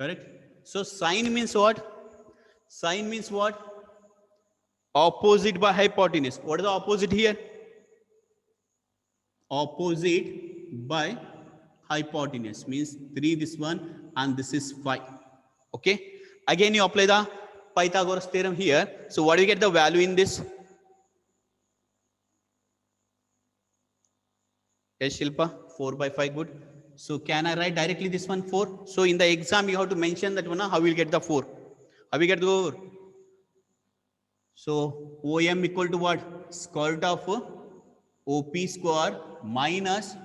correct? So sine means what? Sine means what? Opposite by hypotenuse. What is the opposite here? Opposite by hypotenuse means 3 this one and this is 5. Okay, again you apply the Pythagoras theorem here. So what do you get the value in this? Yes, Shilpa, 4 by 5, good. So can I write directly this one 4? So in the exam you have to mention that one, how will get the 4? How we get the 4? So OM equal to what? Square root of OP square minus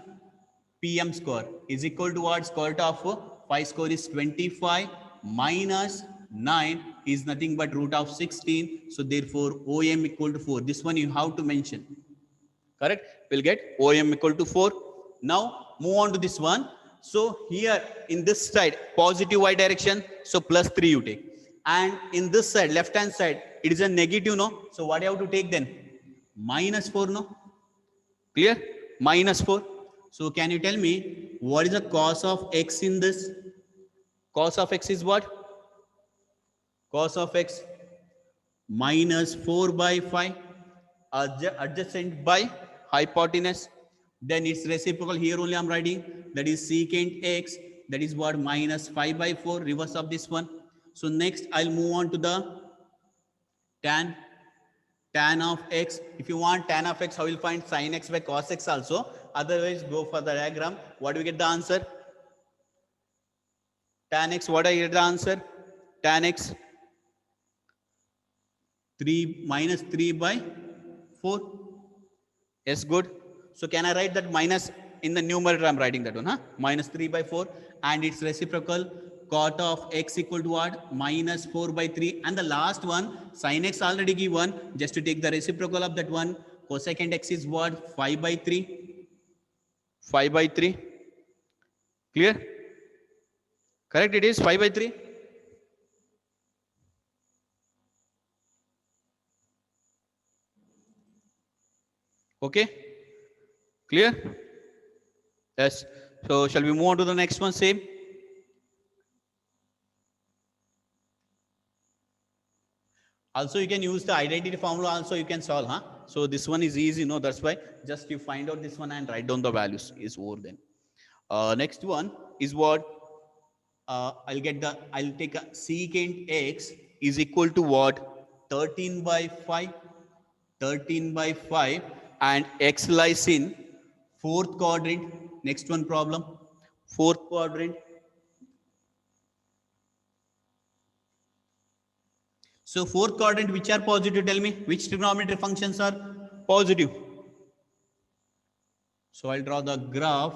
PM square is equal to what? Square root of 5 square is 25 minus 9 is nothing but root of 16. So therefore OM equal to 4. This one you have to mention. Correct? We'll get OM equal to 4. Now move on to this one. So here in this side, positive y direction, so plus 3 you take. And in this side, left hand side, it is a negative, no? So what do you have to take then? Minus 4, no? Clear? Minus 4. So can you tell me what is the cos of x in this? Cos of x is what? Cos of x minus 4 by 5 adjacent by hypotenuse. Then its reciprocal here only I'm writing, that is secant x, that is what? Minus 5 by 4, reverse of this one. So next I'll move on to the tan of x. If you want tan of x, how will you find sin x by cos x also? Otherwise go for the diagram. What do we get the answer? Tan x, what I get the answer? Tan x 3 minus 3 by 4. Yes, good. So can I write that minus in the numerator? I'm writing that one, huh? Minus 3 by 4 and its reciprocal cot of x equal to what? Minus 4 by 3. And the last one, sin x already given. Just to take the reciprocal of that one, cosecant x is what? 5 by 3. 5 by 3. Clear? Correct, it is 5 by 3. Okay, clear? Yes. So shall we move on to the next one? Same. Also you can use the identity formula, also you can solve, huh? So this one is easy, no? That's why just you find out this one and write down the values is over then. Next one is what? I'll take a secant x is equal to what? 13 by 5. 13 by 5 and x lies in fourth quadrant. Next one problem, fourth quadrant. So fourth quadrant, which are positive? Tell me which trigonometric functions are positive. So I'll draw the graph.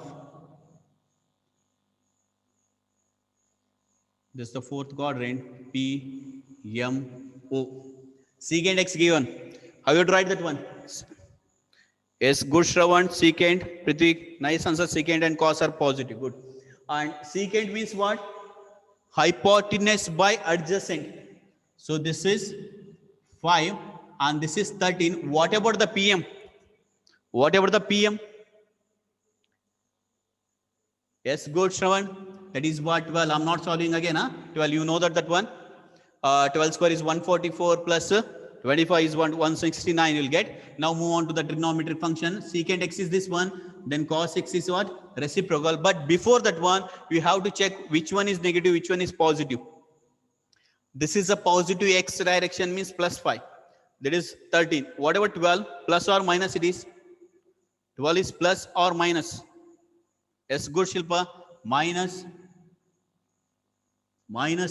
This is the fourth quadrant, P, M, O. Secant x given. How you write that one? Yes, good, Shravan. Secant, Prithik, nice answer. Secant and cos are positive. Good. And secant means what? Hypotenuse by adjacent. So this is 5 and this is 13. What about the PM? What about the PM? Yes, good, Shravan. That is what? 12. I'm not solving again, huh? 12. You know that one. 12 square is 144 plus 25 is 169 you'll get. Now move on to the trigonometric function. Secant x is this one. Then cos x is what? Reciprocal. But before that one, we have to check which one is negative, which one is positive. This is a positive x direction, means plus 5. That is 13. Whatever 12, plus or minus it is? 12 is plus or minus? Yes, good, Shilpa. Minus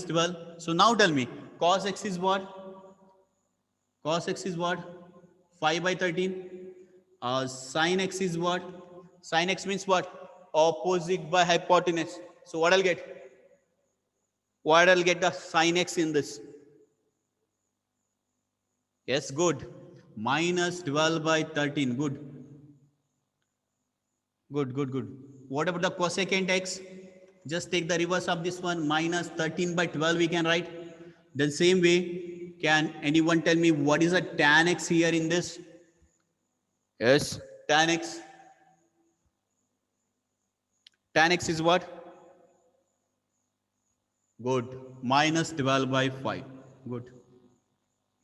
12. So now tell me, cos x is what? Cos x is what? 5 by 13. Sin x is what? Sin x means what? Opposite by hypotenuse. So what I'll get? What I'll get the sin x in this? Yes, good. Minus 12 by 13. Good. Good, good, good. What about the cosecant x? Just take the reverse of this one. Minus 13 by 12 we can write. The same way, can anyone tell me what is a tan x here in this? Yes, tan x. Tan x is what? Good. Minus 12 by 5. Good.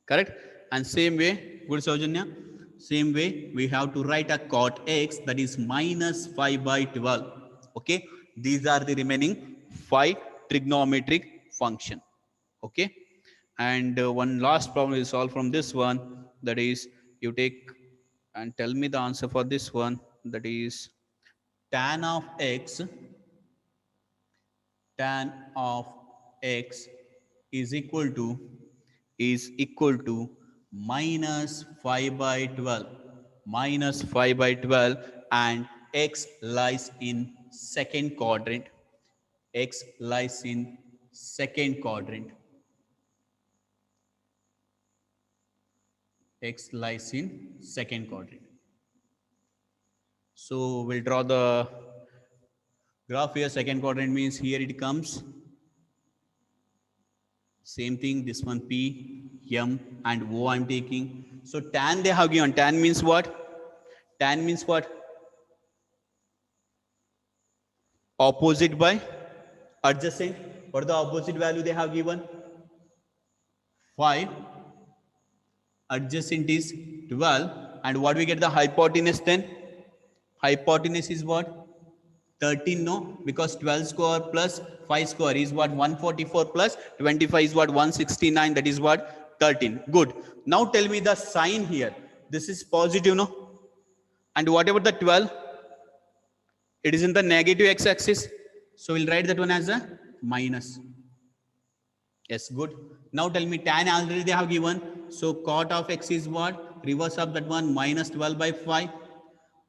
Correct. And same way, good Saujanya. Same way, we have to write a cot x, that is minus 5 by 12. Okay. These are the remaining 5 trigonometric function. Okay. And one last problem is solved from this one. That is, you take and tell me the answer for this one. That is tan of x, tan of x is equal to minus 5 by 12, minus 5 by 12, and x lies in second quadrant, x lies in second quadrant, x lies in second quadrant. So we'll draw the graph here. Second quadrant means here it comes. Same thing, this one P, M, and O I'm taking. So tan they have given. Tan means what? Tan means what? Opposite by adjacent. What the opposite value they have given? 5. Adjacent is 12. And what we get the hypotenuse then? Hypotenuse is what? 13, no? Because 12 square plus 5 square is what? 144 plus 25 is what? 169. That is what? 13. Good. Now tell me the sign here. This is positive, no? And whatever the 12, it is in the negative x-axis. So we'll write that one as a minus. Yes, good. Now tell me tan already they have given. So cot of x is what? Reverse of that one, minus 12 by 5.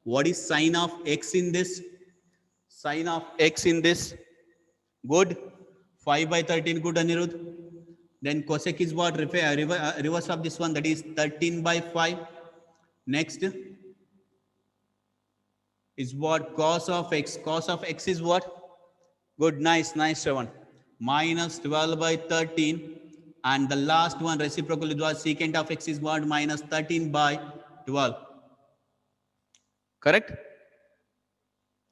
What is sine of x in this? Sine of x in this? Good. 5 by 13, good Anirudh. Then cosec is what? Reverse of this one, that is 13 by 5. Next is what? Cos of x. Cos of x is what? Good, nice, Shravan. Minus 12 by 13. And the last one, reciprocal is what? Secant of x is what? Minus 13 by 12. Correct?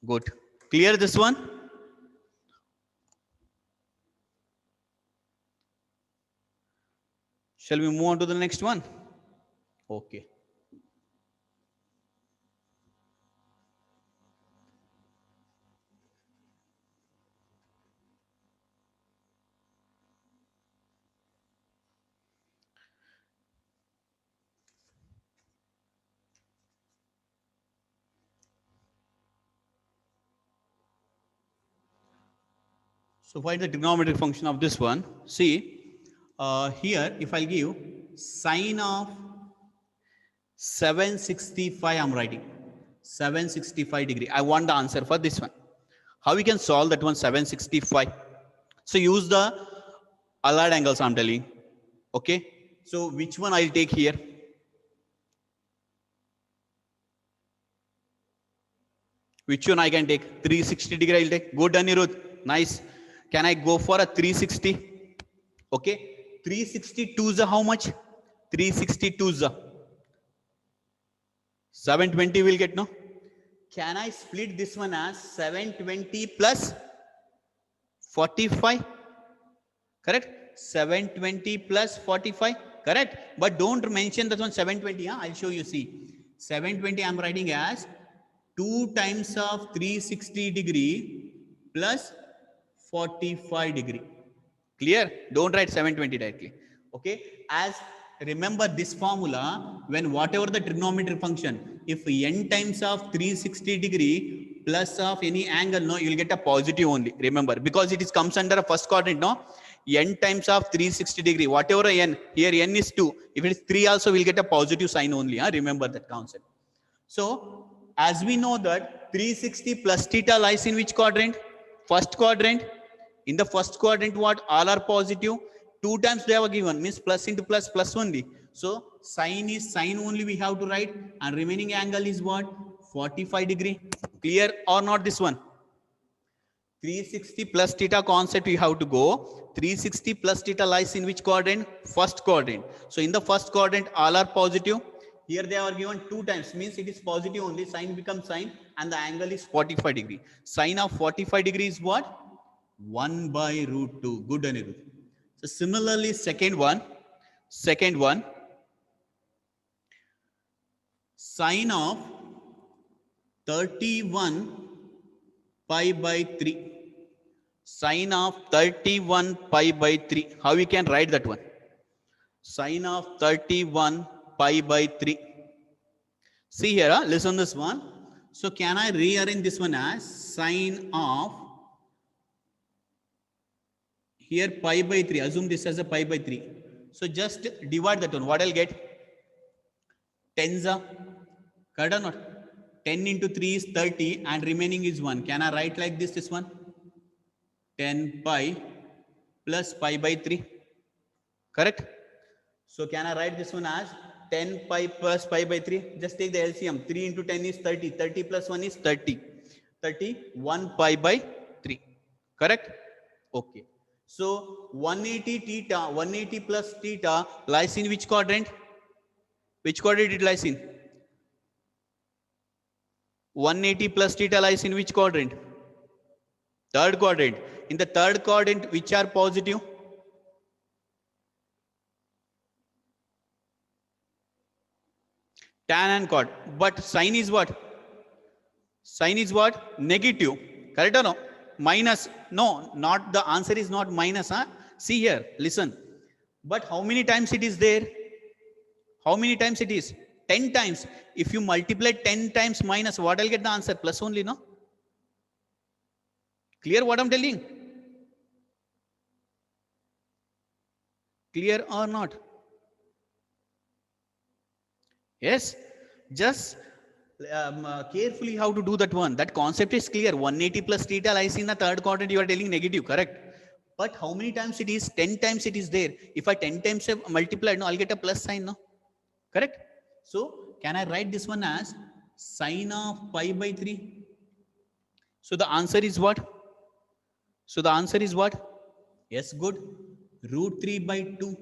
Good. Clear this one? Shall we move on to the next one? Okay. So find the trigonometric function of this one. See, here if I give sine of 765, I'm writing 765 degree. I want the answer for this one. How we can solve that one 765? So use the allied angles I'm telling. Okay. So which one I'll take here? Which one I can take? 360 degree I'll take. Good, Anirudh. Nice. Can I go for a 360? Okay. 362 is how much? 362 is 720 will get, no? Can I split this one as 720 plus 45? Correct? 720 plus 45. Correct? But don't mention that one 720. Huh? I'll show you. See. 720 I'm writing as 2 times of 360 degree plus 45 degree. Clear? Don't write 720 directly. Okay. As remember this formula, when whatever the trigonometric function, if n times of 360 degree plus of any angle, no, you will get a positive only. Remember, because it is comes under a first quadrant, no? N times of 360 degree, whatever n, here n is 2. If it is 3 also, we'll get a positive sign only. Huh? Remember that concept. So, as we know that 360 plus theta lies in which quadrant? First quadrant. In the first quadrant, what? All are positive. 2 times they have given, means plus into plus, plus only. So, sine is sine only we have to write. And remaining angle is what? 45 degree. Clear or not this one? 360 plus theta concept we have to go. 360 plus theta lies in which quadrant? First quadrant. So, in the first quadrant, all are positive. Here they are given 2 times, means it is positive only. Sine becomes sine and the angle is 45 degree. Sine of 45 degree is what? 1 by root 2. Good, Anirudh. So similarly, second one, sine of 31 pi by 3. Sine of 31 pi by 3. How we can write that one? Sine of 31 pi by 3. See here, listen this one. So can I rearrange this one as sine of, here pi by 3, assume this as a pi by 3. So just divide that one. What I'll get? Tens are, correct or not? 10 into 3 is 30 and remaining is 1. Can I write like this one? 10 pi plus pi by 3. Correct? So can I write this one as 10 pi plus pi by 3? Just take the LCM. 3 into 10 is 30. 30 plus 1 is 30. 1 pi by 3. Correct? Okay. So 180 theta, 180 plus theta lies in which quadrant? Which quadrant it lies in? 180 plus theta lies in which quadrant? Third quadrant. In the third quadrant, which are positive? Tan and cot. But sine is what? Sine is what? Negative. Correct or no? Minus. No, not the answer is not minus. Huh? See here, listen. But how many times it is there? How many times it is? 10 times. If you multiply 10 times minus, what I'll get the answer? Plus only, no? Clear what I'm telling? Clear or not? Yes. Just carefully how to do that one. That concept is clear. 180 plus theta lies in the third quadrant. You are telling negative, correct? But how many times it is? 10 times it is there. If I 10 times have multiplied, no, I'll get a plus sign, no? Correct? So can I write this one as sine of pi by 3? So the answer is what? So the answer is what? Yes, good. Root 3 by 2.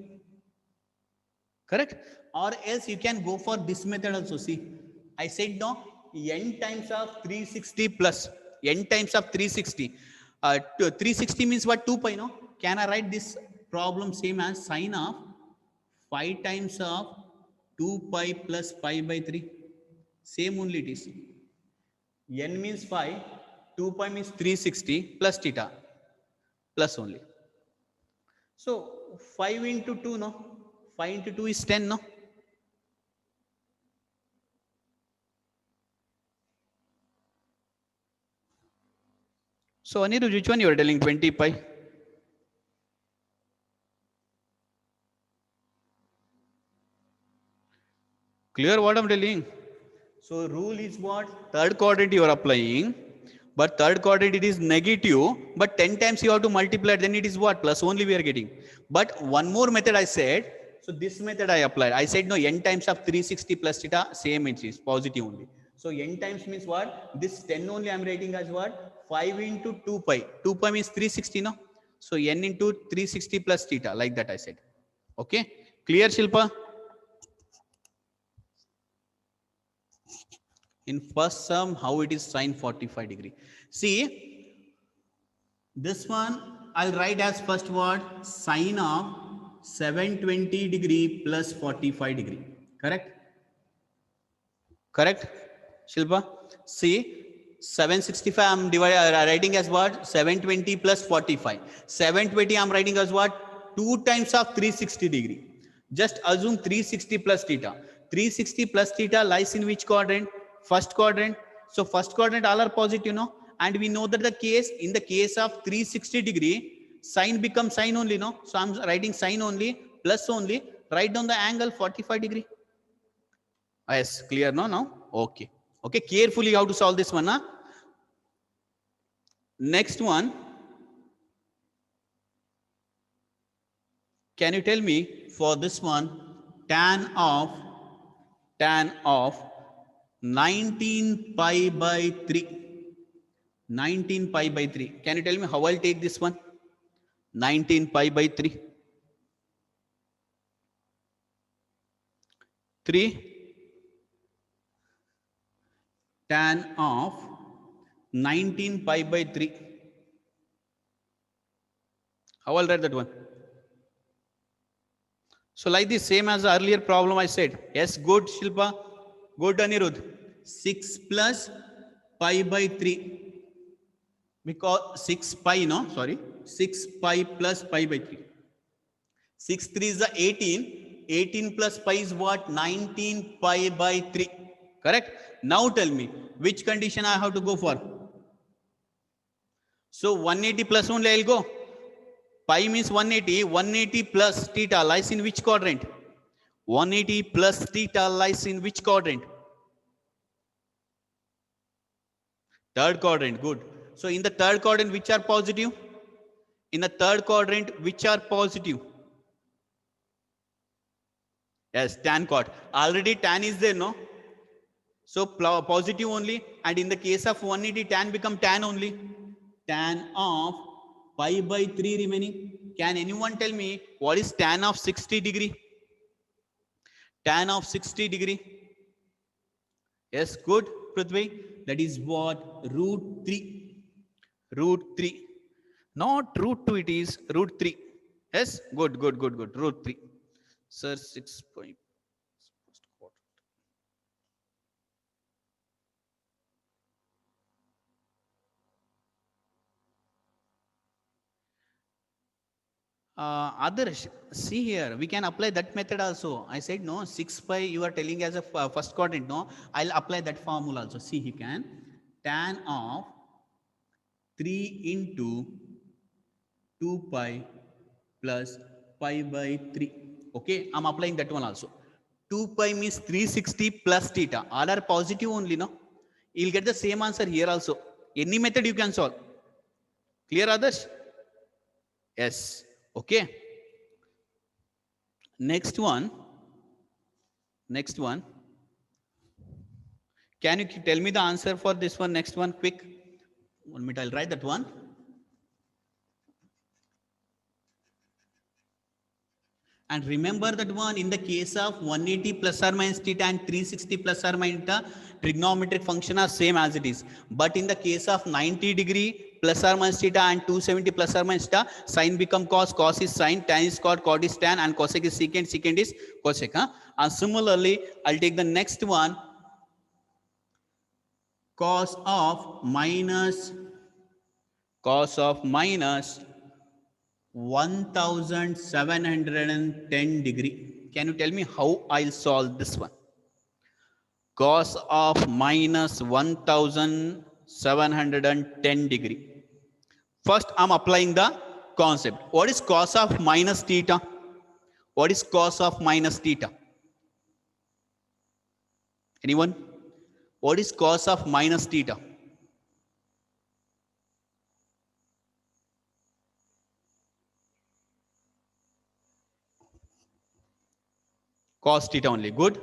Correct? Or else you can go for this method also. See, I said no, n times of 360 plus n times of 360. 360 means what? 2 pi, no? Can I write this problem same as sine of 5 times of 2 pi plus pi by 3? Same only it is. N means 5, 2 pi means 360 plus theta, plus only. So 5 into 2, no? 5 into 2 is 10, no? So Anirudh, which one you are telling? 20 pi? Clear what I'm telling? So rule is what? Third quadrant you are applying, but third quadrant it is negative, but 10 times you have to multiply, then it is what? Plus only we are getting. But one more method I said, so this method I applied. I said no, n times of 360 plus theta, same it is, positive only. So n times means what? This 10 only I'm writing as what? 5 into 2 pi. 2 pi means 360, no? So n into 360 plus theta, like that I said. Okay? Clear, Shilpa? In first sum, how it is sine 45 degree. See, this one I'll write as first word sine of 720 degree plus 45 degree. Correct? Correct, Shilpa? See, 765 I'm writing as what? 720 plus 45. 720 I'm writing as what? 2 times of 360 degree. Just assume 360 plus theta. 360 plus theta lies in which quadrant? First quadrant. So first quadrant all are positive, no? And we know that the case, in the case of 360 degree, sine becomes sine only, no? So I'm writing sine only, plus only, write down the angle 45 degree. Yes, clear, no? Now? Okay. Okay, carefully how to solve this one, huh? Next one. Can you tell me for this one, tan of 19 pi by 3. 19 pi by 3. Can you tell me how I'll take this one? 19 pi by 3. 3 tan of 19 pi by 3. How I'll write that one? So like this, same as the earlier problem I said. Yes, good Shilpa. Good Anirudh. 6 plus pi by 3. Because 6 pi, no, sorry. 6 pi plus pi by 3. 6 3 is the 18. 18 plus pi is what? 19 pi by 3. Correct? Now tell me, which condition I have to go for? So 180 plus only I'll go. Pi means 180. 180 plus theta lies in which quadrant? 180 plus theta lies in which quadrant? Third quadrant. Good. So in the third quadrant, which are positive? In the third quadrant, which are positive? Yes, tan cot. Already tan is there, no? So positive only. And in the case of 180, tan become tan only. Tan of pi by 3 remaining. Can anyone tell me what is tan of 60 degree? Tan of 60 degree. Yes, good, Prithvi. That is what? Root 3. Root 3. Not root 2, it is root 3. Yes, good, good, good, good. Root 3. Sir, 6 point. Others, see here, we can apply that method also. I said no, 6 pi you are telling as a first quadrant. No, I'll apply that formula also. See, he can tan of 3 into 2 pi plus pi by 3. Okay, I'm applying that one also. 2 pi means 360 plus theta. All are positive only, no? You'll get the same answer here also. Any method you can solve. Clear, others? Yes. Okay. Next one. Next one. Can you tell me the answer for this one? Next one, quick. 1 minute, I'll write that one. And remember that one, in the case of 180 plus or minus theta and 360 plus or minus theta, trigonometric function are same as it is. But in the case of 90 degree plus or minus theta and 270 plus or minus theta, sine become cos, cos is sine, tan is cot, cot is tan, and cosec is secant, secant is cosec. And similarly, I'll take the next one, cos of minus 1710 degree. Can you tell me how I'll solve this one? Cos of minus 1710 degree. First, I'm applying the concept. What is cos of minus theta? What is cos of minus theta? Anyone? What is cos of minus theta? Cos theta only. Good.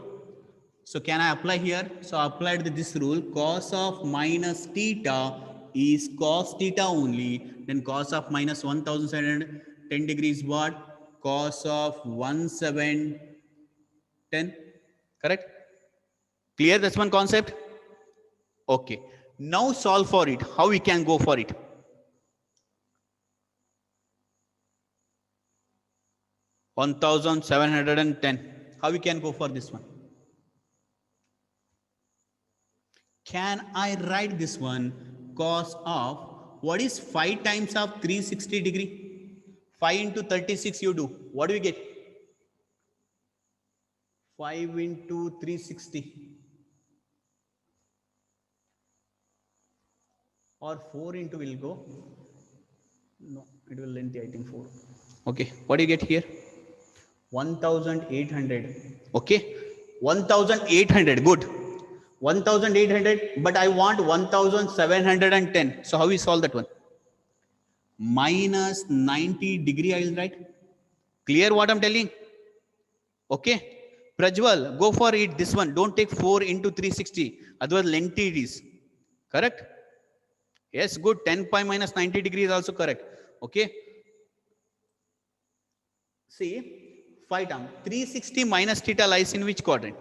So can I apply here? So I applied this rule. Cos of minus theta is cos theta only. Then cos of minus 1710 degrees what? Cos of 1710. Correct? Clear? That's one concept. Okay. Now solve for it. How we can go for it? $1,710. How we can go for this one? Can I write this one? Cos of what is 5 times of 360 degree? 5 into 36 you do. What do you get? 5 into 360. Or 4 into will go. No, it will lengthy, I think 4. Okay, what do you get here? 1800. Okay, 1800. Good. 1800, but I want 1710. So how we solve that one? Minus 90 degree I will write. Clear what I'm telling? Okay. Prajwal, go for it. This one. Don't take 4 into 360. Otherwise lengthy it is. Correct? Yes, good. 10 pi minus 90 degree is also correct. Okay. See, 5 term. 360 minus theta lies in which quadrant?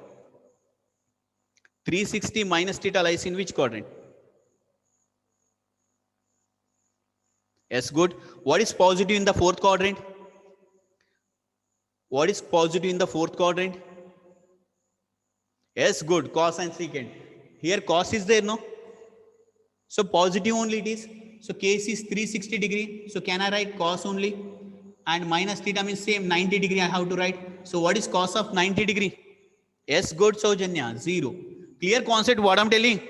360 minus theta lies in which quadrant? Yes, good. What is positive in the fourth quadrant? What is positive in the fourth quadrant? Yes, good. Cos and secant. Here cos is there, no? So positive only it is. So case is 360 degree. So can I write cos only? And minus theta means same 90 degree I have to write. So what is cos of 90 degree? Yes, good, Saujanya, 0. Clear concept what I'm telling?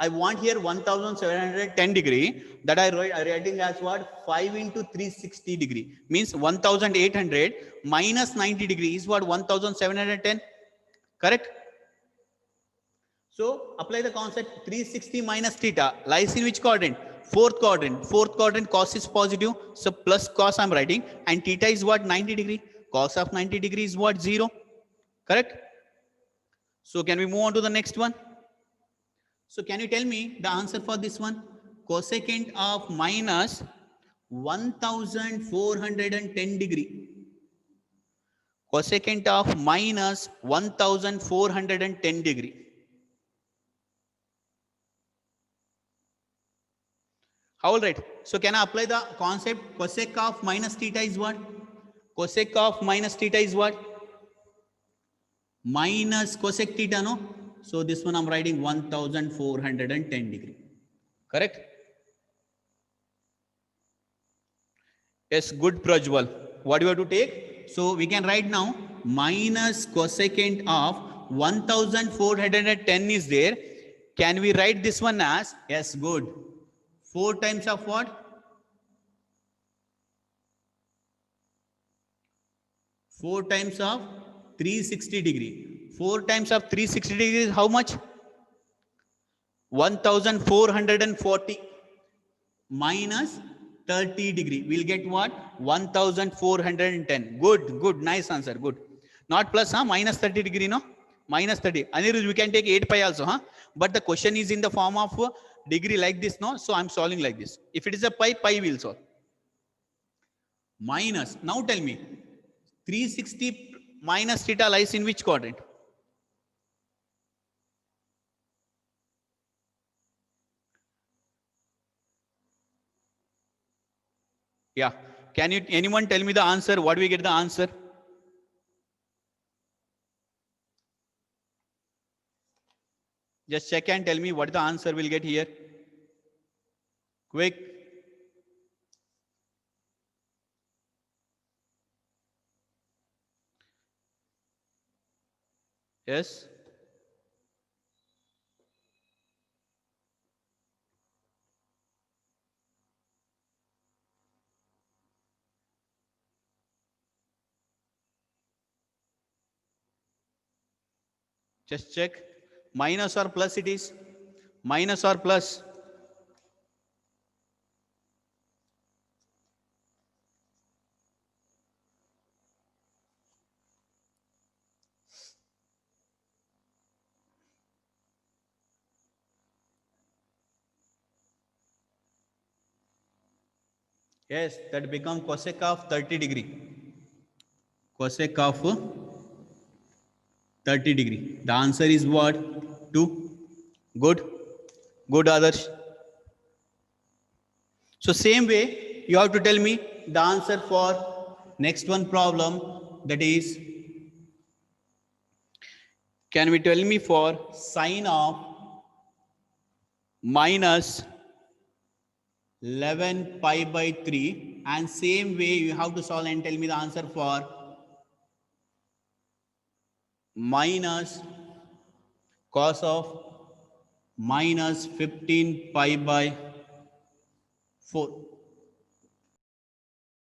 I want here 1710 degree that I writing as what? 5 into 360 degree. Means 1800 minus 90 degree is what? 1710. Correct? So apply the concept 360 minus theta lies in which quadrant? Fourth quadrant. Fourth quadrant cos is positive. So plus cos I'm writing. And theta is what? 90 degree. Cos of 90 degree is what? 0. Correct? So can we move on to the next one? So can you tell me the answer for this one? Cosecant of minus 1410 degree. Cosecant of minus 1410 degree. All right. So can I apply the concept cosec of minus theta is what? Cosec of minus theta is what? Minus cosec theta, no? So this one I'm writing 1410 degree. Correct? Yes, good, Prajwal. What do you have to take? So we can write now minus cosecant of 1410 is there. Can we write this one as? Yes, good. 4 times of what? 4 times of 360 degree. 4 times of 360 degree is how much? 1440 minus 30 degree. We'll get what? 1410. Good, good, nice answer, good. Not plus, huh? Minus 30 degree, no? Minus 30. Anirudh, we can take 8 pi also, huh? But the question is in the form of degree like this, no? So I'm solving like this. If it is a pi, pi will solve. Minus, now tell me, 360 minus theta lies in which quadrant? Yeah. Can you anyone tell me the answer? What do we get the answer? Just check and tell me what the answer will get here. Quick. Yes. Just check. Minus or plus it is? Minus or plus? Yes, that become cosec of 30 degree. Cosec of 30 degree. The answer is what? 2. Good. Good, Adarsh. So same way, you have to tell me the answer for next one problem, that is, can we tell me for sine of minus 11 pi by 3, and same way you have to solve and tell me the answer for minus cos of minus 15 pi by 4.